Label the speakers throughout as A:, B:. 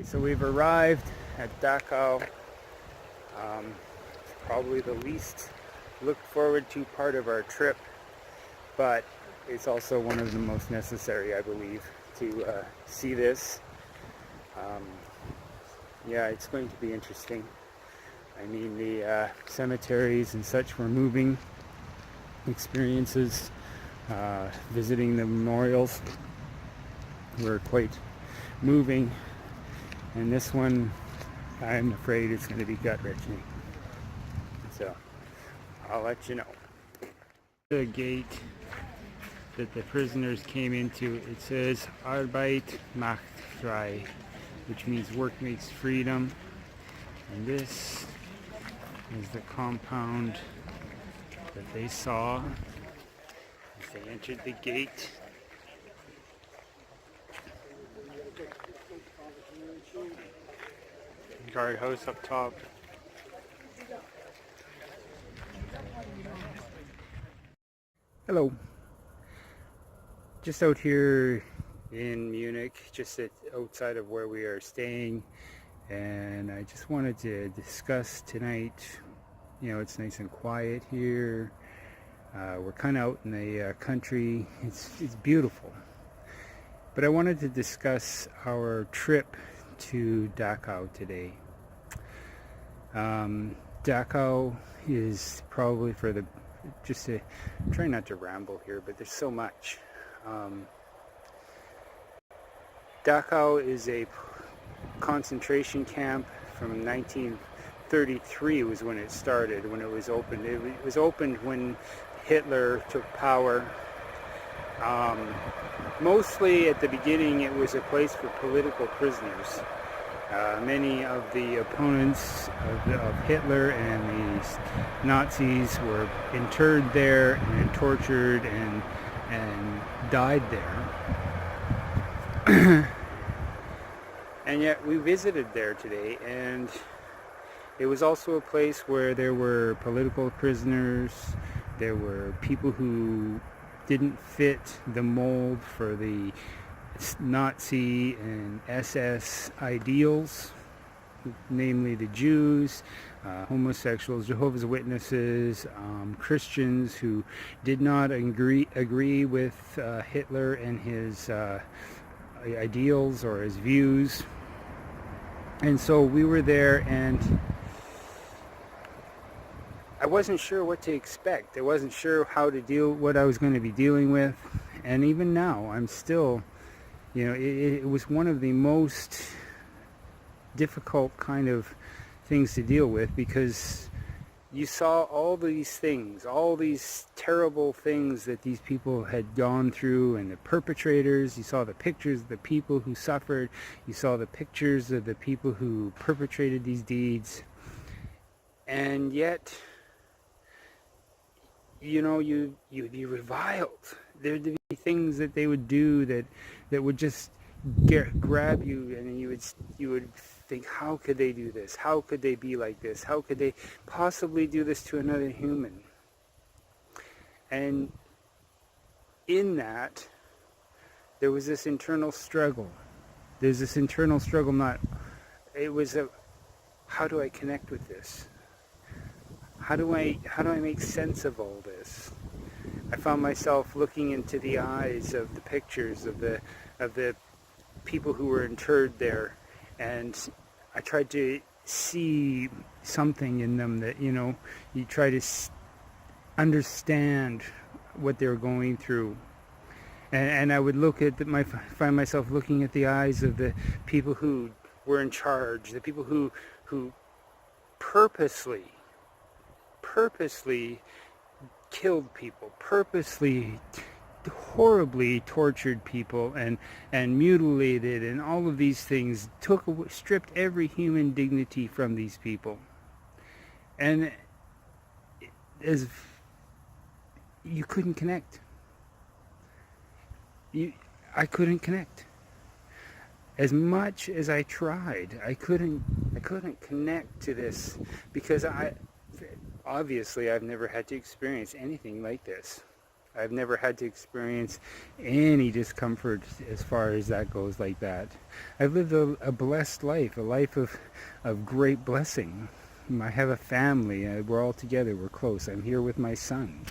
A: So we've arrived at Dachau. Probably the least looked forward to part of our trip, but it's also one of the most necessary, I believe, to see this. Yeah, it's going to be interesting. I mean, the cemeteries and such were moving experiences. Visiting the memorials were quite moving, and this one, I'm afraid it's going to be gut-wrenching. So I'll let you know. The gate that the prisoners came into, it says Arbeit macht frei, which means work makes freedom. And this is the compound that they saw as they entered the gate. Guardhouse up top. Hello. Just out here in Munich, just outside of where we are staying, and I just wanted to discuss tonight. You know, it's nice and quiet here. We're kind of out in the country. It's beautiful. But I wanted to discuss our trip to Dachau today. Dachau is probably for the, just to try not to ramble here, but there's so much. Dachau is a concentration camp from 1933 was when it started, when it was opened. It was opened when Hitler took power. Mostly at the beginning it was a place for political prisoners. Many of the opponents of Hitler and the Nazis were interred there and tortured and died there. And yet we visited there today, and it was also a place where there were political prisoners. There were people who didn't fit the mold for the Nazi and SS ideals, namely the Jews, homosexuals, Jehovah's Witnesses, Christians who did not agree with Hitler and his ideals or his views. And so we were there, and I wasn't sure what to expect. I wasn't sure how to deal, what I was going to be dealing with. And even now, I'm still, you know, it was one of the most difficult kind of things to deal with, because you saw all these things, all these terrible things that these people had gone through, and the perpetrators. You saw the pictures of the people who suffered. You saw the pictures of the people who perpetrated these deeds. And yet, you know, you'd be reviled. There'd be things that they would do that would just grab you, and you would think, how could they do this? How could they be like this? How could they possibly do this to another human? And in that, there was this internal struggle. There's this internal struggle. How do I connect with this? How do I make sense of all this? I found myself looking into the eyes of the pictures of the people who were interred there, and I tried to see something in them that, you know, you try to understand what they were going through. And I would find myself looking at the eyes of the people who were in charge, the people who purposely killed people, purposely horribly tortured people and mutilated, and all of these things, stripped every human dignity from these people. And as you couldn't connect. I couldn't connect. As much as I tried, I couldn't connect to this, because obviously I've never had to experience anything like this. I've never had to experience any discomfort as far as that goes like that. I've lived a blessed life, a life of great blessing. I have a family. We're all together. We're close. I'm here with my son.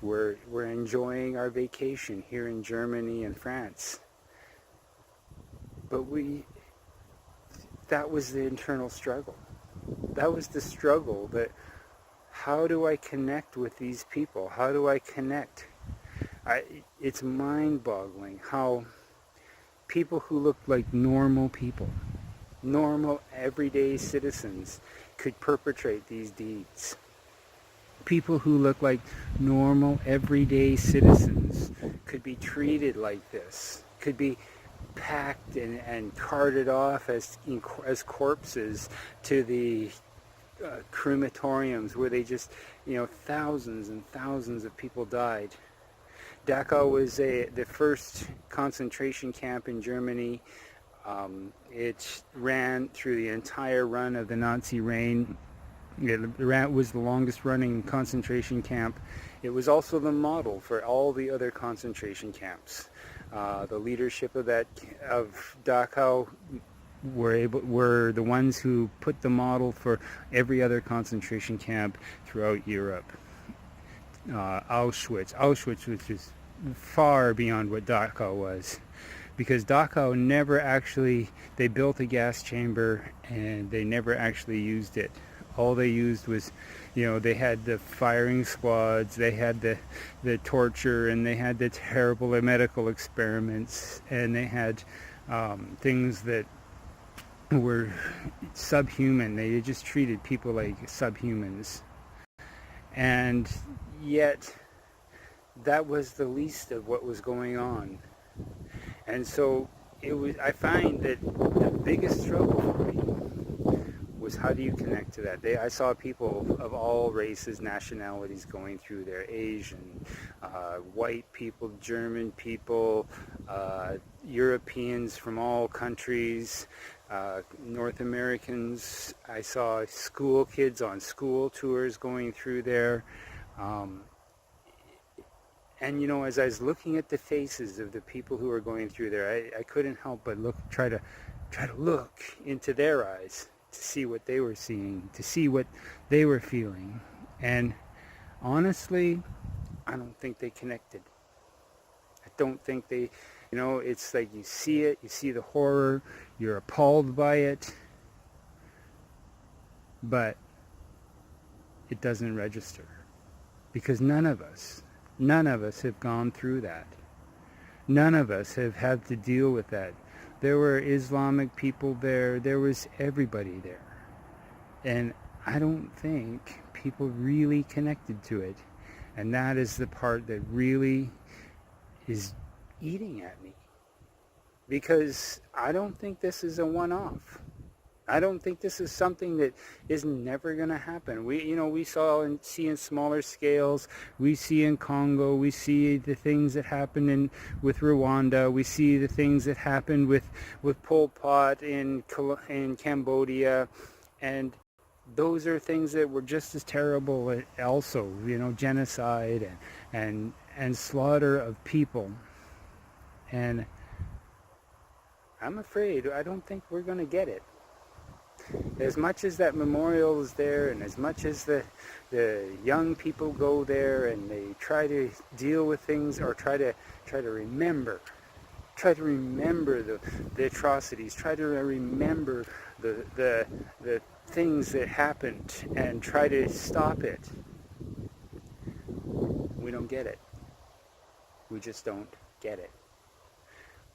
A: We're enjoying our vacation here in Germany and France. But that was the internal struggle. That was the struggle, that how do I connect with these people? How do I connect? It's mind-boggling how people who look like normal people, normal everyday citizens, could perpetrate these deeds. People who look like normal everyday citizens could be treated like this, could be packed and carted off as corpses to the crematoriums where they just, thousands and thousands of people died. Dachau was the first concentration camp in Germany. It ran through the entire run of the Nazi reign. It was the longest running concentration camp. It was also the model for all the other concentration camps. The leadership of Dachau were the ones who put the model for every other concentration camp throughout Europe. Auschwitz, which is far beyond what Dachau was, because Dachau never actually, they built a gas chamber and they never actually used it. All they used was, they had the firing squads, they had the torture, and they had the terrible medical experiments, and they had things that were subhuman. They just treated people like subhumans. And yet, that was the least of what was going on. And so I find that the biggest struggle for me was, how do you connect to that? I saw people of all races, nationalities going through there. Asian, white people, German people, Europeans from all countries, North Americans. I saw school kids on school tours going through there. And as I was looking at the faces of the people who were going through there, I couldn't help but try to look into their eyes to see what they were seeing, to see what they were feeling. And honestly, I don't think they connected. I don't think they, it's like you see it, you see the horror, you're appalled by it, but it doesn't register. Because none of us have gone through that. None of us have had to deal with that. There were Islamic people there. There was everybody there. And I don't think people really connected to it. And that is the part that really is eating at me. Because I don't think this is a one-off. I don't think this is something that is never going to happen. We saw and see in smaller scales. We see in Congo. We see the things that happened with Rwanda. We see the things that happened with Pol Pot in Cambodia, and those are things that were just as terrible. Also, genocide and slaughter of people. And I'm afraid I don't think we're going to get it. As much as that memorial is there, and as much as the young people go there and they try to deal with things, or try to remember the atrocities, try to remember the things that happened, and try to stop it, we don't get it. We just don't get it.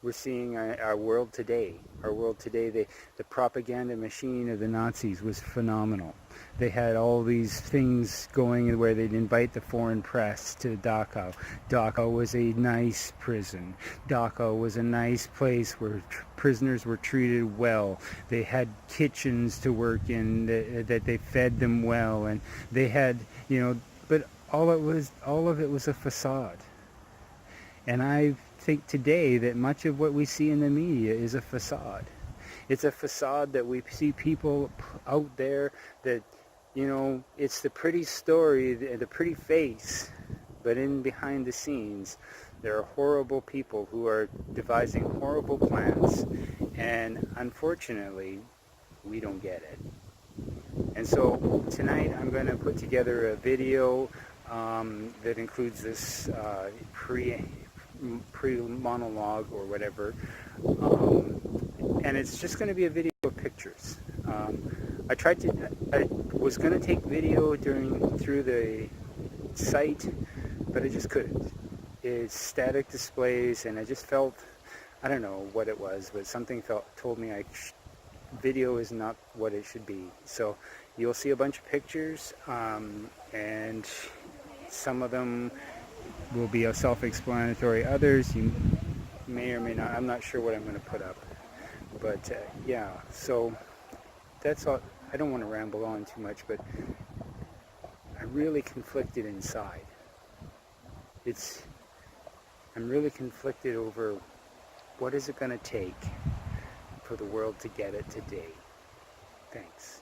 A: We're seeing our world today. The propaganda machine of the Nazis was phenomenal. They had all these things going where they'd invite the foreign press to Dachau. Dachau was a nice prison. Dachau was a nice place where prisoners were treated well. They had kitchens to work in, that they fed them well, and they had, but all of it was a facade. And I think today that much of what we see in the media is a facade. It's a facade that we see people out there that, it's the pretty story, the pretty face, but in behind the scenes, there are horrible people who are devising horrible plans, and unfortunately, we don't get it. And so tonight I'm going to put together a video that includes this pre-monologue or whatever, and it's just going to be a video of pictures. I was going to take video through the site, but I just couldn't. It's static displays, and I just felt, I don't know what it was, but something told me video is not what it should be. So you'll see a bunch of pictures, and some of them will be self-explanatory. Others you may or may not. I'm not sure what I'm going to put up, but yeah. So that's all. I don't want to ramble on too much, but I'm really conflicted inside. I'm really conflicted over what is it going to take for the world to get it today. Thanks.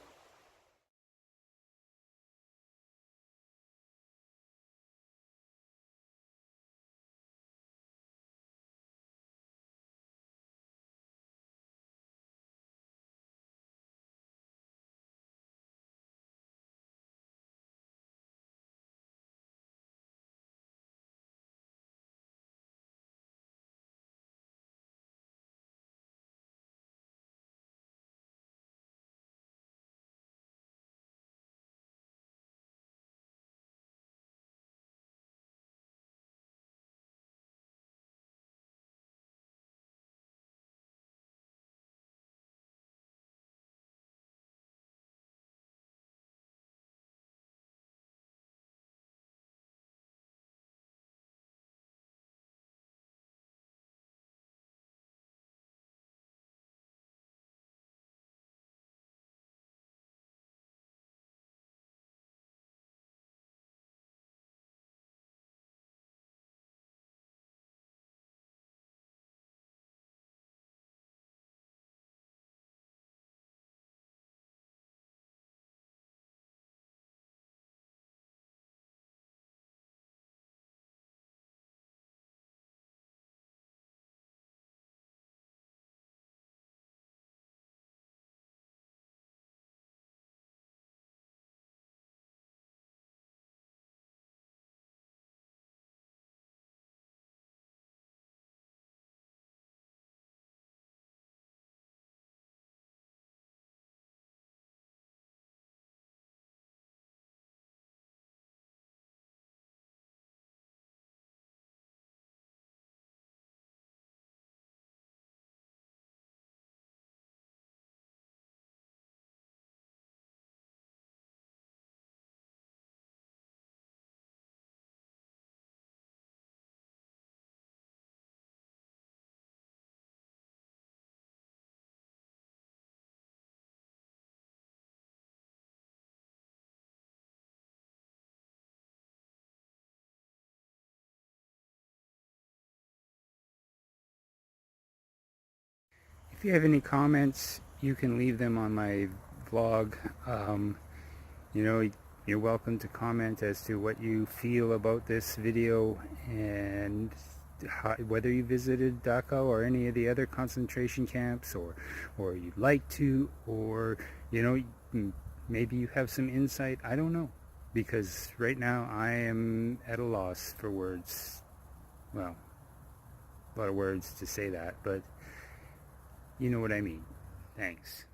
A: If you have any comments, you can leave them on my vlog. You know, you're welcome to comment as to what you feel about this video and whether you visited Dachau or any of the other concentration camps, or you'd like to, or you know, maybe you have some insight. I don't know, because right now I am at a loss for words. Well, a lot of words to say that, but you know what I mean. Thanks.